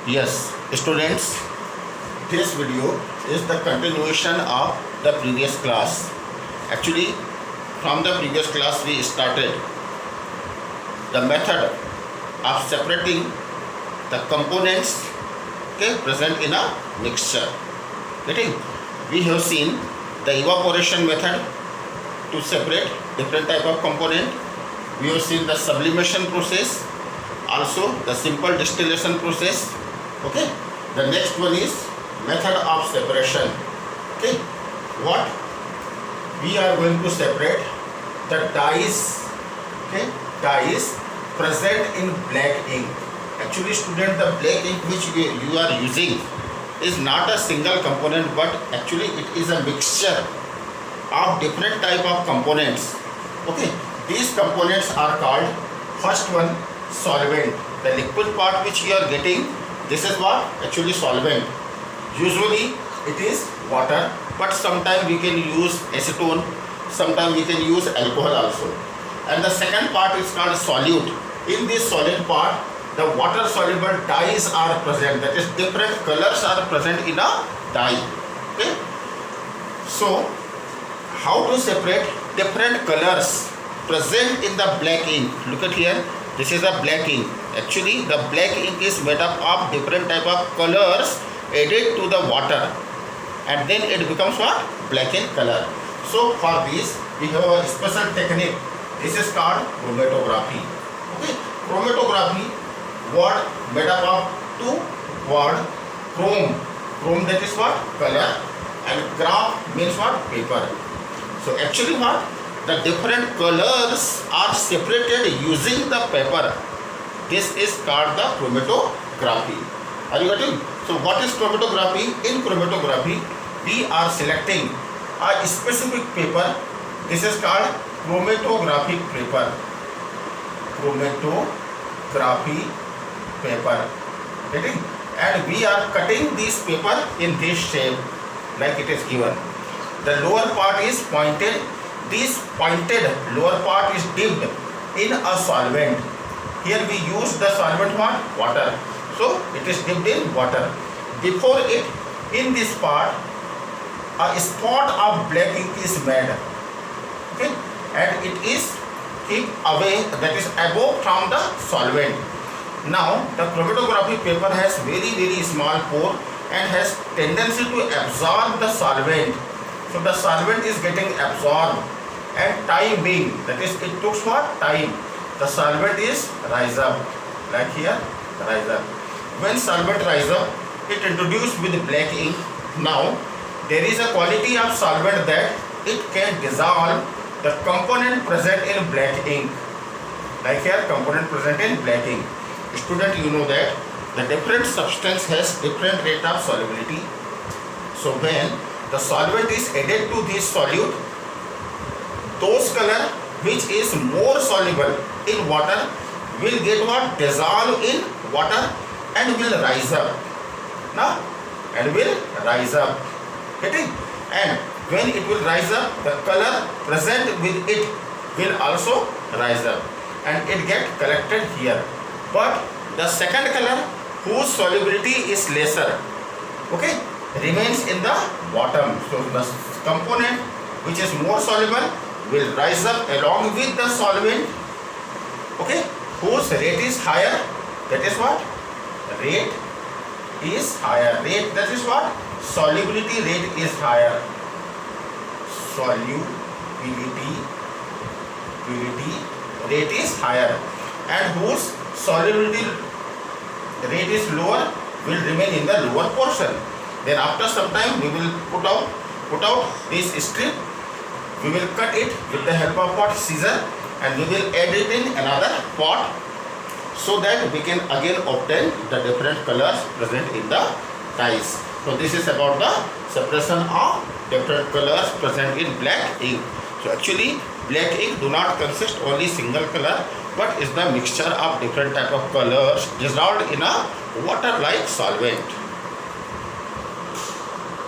Yes, students, this video is the continuation of the previous class. Actually, from the previous class we started the method of separating the components present in a mixture. Getting? We have seen the evaporation method to separate different type of component. We have seen the sublimation process, also the simple distillation process. Okay, the next one is method of separation. Okay, what we are going to separate the dyes, dyes present in black ink. Actually, student, the black ink which you are using is not a single component, but actually it is a mixture of different type of components. Okay, these components are called, first one, solvent. The liquid part which you are getting, this is what actually solvent. Usually it is water, but sometimes we can use acetone, sometimes we can use alcohol also. And the second part is called solute. In this solid part, the water soluble dyes are present, that is different colors are present in a dye. Okay, so how to separate different colors present in the black ink? Look at here, this is a black ink. Actually the black ink is made up of different type of colors added to the water, and then it becomes what? Black in color. So for this we have a special technique. This is called chromatography. Okay, chromatography word made up of two word, chrome. Chrome, that is what? Color, and graph means what? Paper. So actually what? The different colors are separated using the paper. This is called the chromatography. Are you getting? So what is chromatography? In chromatography, we are selecting a specific paper. This is called chromatographic paper. Chromatography paper. Getting? And we are cutting this paper in this shape, like it is given. The lower part is pointed. This pointed lower part is dipped in a solvent. Here we use the solvent what? Water. So it is dipped in water. Before it, in this part, a spot of black ink is made. Okay, and it is kept away, that is above from the solvent. Now the chromatography paper has very small pore and has tendency to absorb the solvent. So the solvent is getting absorbed, and time being, that is it took what? Time. The solvent is rise up, like here, rise up. When solvent rise up, it introduced with black ink. Now there is a quality of solvent that it can dissolve the component present in black ink. Like here, component present in black ink. Student, you know that the different substance has different rate of solubility. So when the solvent is added to this solute, those color which is more soluble in water will get what? Dissolve in water and will rise up. Now, and will rise up. Getting? And when it will rise up, the color present with it will also rise up, and it get collected here. But the second color, whose solubility is lesser, okay, remains in the bottom. So the component which is more soluble will rise up along with the solvent, okay, whose rate is higher. That is what? Rate is higher. Rate, that is what? Solubility rate is higher. Solubility rate is higher, and whose solubility rate is lower will remain in the lower portion. Then after some time we will put out this strip. We will cut it with the help of what? Scissor, and we will add it in another pot, so that we can again obtain the different colors present in the dyes. So this is about the separation of different colors present in black ink. So actually black ink do not consist only single color, but is the mixture of different type of colors dissolved in a water like solvent.